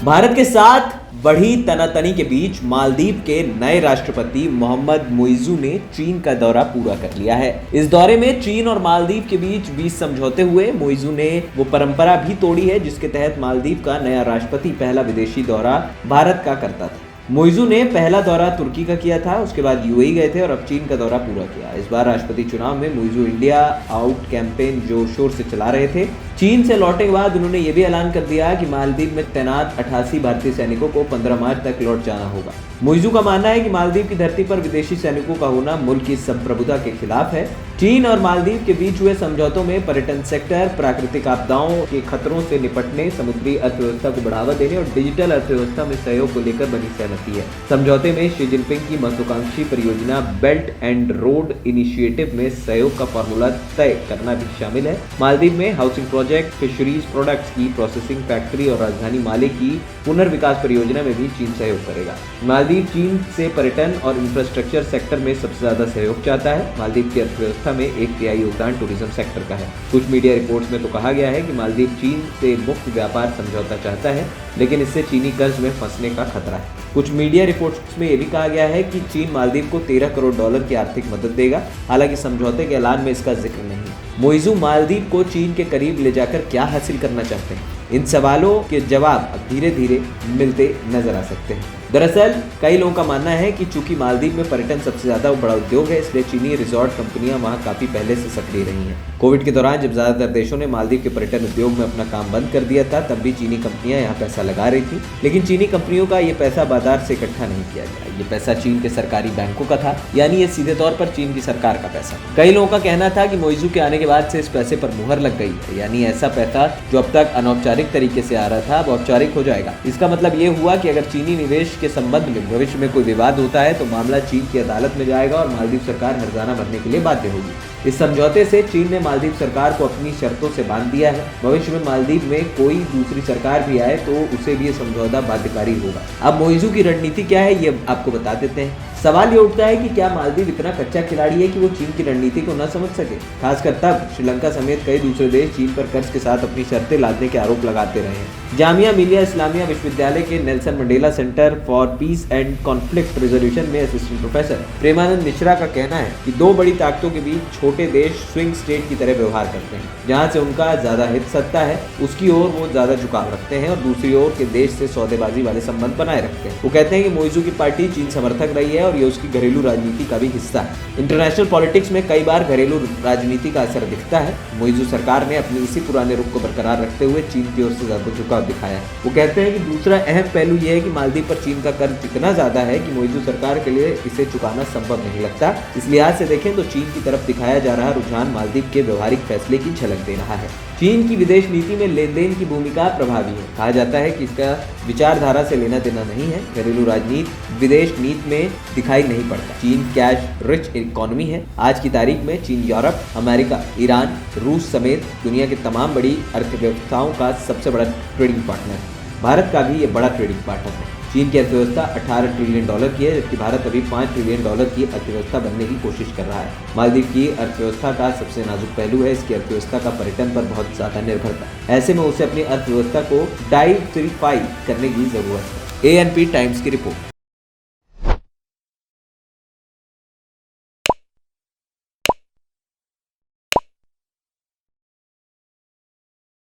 भारत के साथ बढ़ी तनातनी के बीच मालदीव के नए राष्ट्रपति मोहम्मद मुइज़ू ने चीन का दौरा पूरा कर लिया है। इस दौरे में चीन और मालदीव के बीच 20 समझौते हुए। मुइज़ू ने वो परंपरा भी तोड़ी है जिसके तहत मालदीव का नया राष्ट्रपति पहला विदेशी दौरा भारत का करता था। मुइज़ू ने पहला दौरा तुर्की का किया था, उसके बाद यूएई गए थे और अब चीन का दौरा पूरा किया। इस बार राष्ट्रपति चुनाव में मुइज़ू इंडिया आउट कैंपेन जोर शोर से चला रहे थे। चीन से लौटने के बाद उन्होंने ये भी ऐलान कर दिया कि मालदीव में तैनात 88 भारतीय सैनिकों को 15 मार्च तक लौट जाना होगा। मुइज़ू का मानना है कि मालदीव की धरती पर विदेशी सैनिकों का होना मुल्क की संप्रभुता के खिलाफ है। चीन और मालदीव के बीच हुए समझौतों में पर्यटन सेक्टर, प्राकृतिक आपदाओं के खतरों से निपटने, समुद्री अर्थव्यवस्था को बढ़ावा देने और डिजिटल अर्थव्यवस्था में सहयोग को लेकर बनी सहमति है। समझौते में शी जिनपिंग की महत्वाकांक्षी परियोजना बेल्ट एंड रोड इनिशिएटिव में सहयोग का फॉर्मूला तय करना भी शामिल है। मालदीव में हाउसिंग प्रोजेक्ट, फिशरीज प्रोडक्ट्स की प्रोसेसिंग फैक्ट्री और राजधानी माले की पुनर्विकास परियोजना में भी चीन सहयोग करेगा। मालदीव चीन से पर्यटन और इंफ्रास्ट्रक्चर सेक्टर में सबसे ज्यादा सहयोग चाहता है। मालदीव की अर्थव्यवस्था में 1/3 योगदान टूरिज्म सेक्टर का है। कुछ मीडिया रिपोर्ट्स में तो कहा गया है कि मालदीव चीन से मुक्त व्यापार समझौता चाहता है, लेकिन इससे चीनी कर्ज में फंसने का खतरा है। कुछ मीडिया रिपोर्ट्स में यह भी कहा गया है कि चीन मालदीव को $13 करोड़ की आर्थिक मदद देगा, हालांकि समझौते के ऐलान में इसका जिक्र नहीं। मुइज़ू मालदीव को चीन के करीब ले जाकर क्या हासिल करना चाहते हैं, इन सवालों के जवाब अब धीरे धीरे मिलते नजर आ सकते हैं। दरअसल कई लोगों का मानना है कि चूंकि मालदीव में पर्यटन सबसे ज्यादा बड़ा उद्योग है, इसलिए चीनी रिजॉर्ट कंपनियां वहां काफी पहले से सक्रिय रही हैं। कोविड के दौरान जब ज्यादातर देशों ने मालदीव के पर्यटन उद्योग में अपना काम बंद कर दिया था, तब भी चीनी कंपनियां यहाँ पैसा लगा रही थी, लेकिन चीनी कंपनियों का ये पैसा बाजार से इकट्ठा नहीं किया गया। ये पैसा चीन के सरकारी बैंकों का था, यानी ये सीधे तौर पर चीन की सरकार का पैसा। कई लोगों का कहना था कि मुइज़ू के आने के बाद से इस पैसे पर मुहर लग गई है, यानी ऐसा पैसा जो अब तक अनौपचारिक तरीके से आ रहा था अब औपचारिक हो जाएगा। इसका मतलब ये हुआ कि अगर चीनी निवेश के संबंध में भविष्य में कोई विवाद होता है तो मामला चीन की अदालत में जाएगा और मालदीव सरकार हर्जाना भरने के लिए बाध्य होगी। इस समझौते से चीन ने मालदीव सरकार को अपनी शर्तों से बांध दिया है। भविष्य में मालदीव में कोई दूसरी सरकार भी आए तो उसे भी ये समझौता बाध्यकारी होगा। अब मुइज़ू की रणनीति क्या है ये आपको बता देते हैं। सवाल ये उठता है कि क्या मालदीव इतना कच्चा खिलाड़ी है कि वो चीन की रणनीति को न समझ सके, खासकर तब श्रीलंका समेत कई दूसरे देश चीन पर कर्ज के साथ अपनी शर्तें लादने के आरोप लगाते रहे हैं। जामिया मिलिया इस्लामिया विश्वविद्यालय के Nelson Mandela centre for piece and conflict resolution में असिस्टेंट प्रोफेसर प्रेमानंद मिश्रा का कहना है कि दो बड़ी ताकतों के बीच छोटे देश स्विंग स्टेट की तरह व्यवहार करते हैं। जहां से उनका ज्यादा हित सत्ता है उसकी ओर वो ज्यादा झुकाव रखते हैं और दूसरी ओर के देश से सौदेबाजी वाले संबंध बनाए रखते हैं। वो कहते हैं कि मुइज़ू की पार्टी चीन समर्थक रही है और ये उसकी घरेलू राजनीति का भी हिस्सा है। इंटरनेशनल पॉलिटिक्स में कई बार घरेलू राजनीति का असर दिखता है। मुइज़ू सरकार ने अपनी इसी पुराने रुख को बरकरार रखते हुए चीन की ओर से ज्यादा झुकाव दिखाया है। वो कहते हैं कि दूसरा अहम पहलू यह है कि मालदीव पर चीन का कर्ज इतना ज्यादा है कि मुइज़ू सरकार के लिए इसे चुकाना संभव नहीं लगता। इस लिहाज से देखें तो चीन की तरफ दिखाया जा रहा रुझान मालदीव के व्यवहारिक फैसले की झलक दे रहा है। चीन की विदेश नीति में लेन देन की भूमिका प्रभावी है। कहा जाता है कि इसका विचारधारा से लेना देना नहीं है। घरेलू राजनीति विदेश नीति में दिखाई नहीं पड़ता। चीन कैश रिच इकोनॉमी है। आज की तारीख में चीन यूरोप, अमेरिका, ईरान, रूस समेत दुनिया की तमाम बड़ी अर्थव्यवस्थाओं का सबसे बड़ा ट्रेडिंग पार्टनर है। भारत का भी ये बड़ा ट्रेडिंग पार्टनर है। चीन की अर्थव्यवस्था $18 ट्रिलियन की है, जबकि भारत अभी $5 ट्रिलियन की अर्थव्यवस्था बनने की कोशिश कर रहा है। मालदीव की अर्थव्यवस्था का सबसे नाजुक पहलू है इसकी अर्थव्यवस्था का पर्यटन पर बहुत ज्यादा निर्भरता है। ऐसे में उसे अपनी अर्थव्यवस्था को डाइवर्सिफाई करने की जरूरत है। ANP टाइम्स की रिपोर्ट।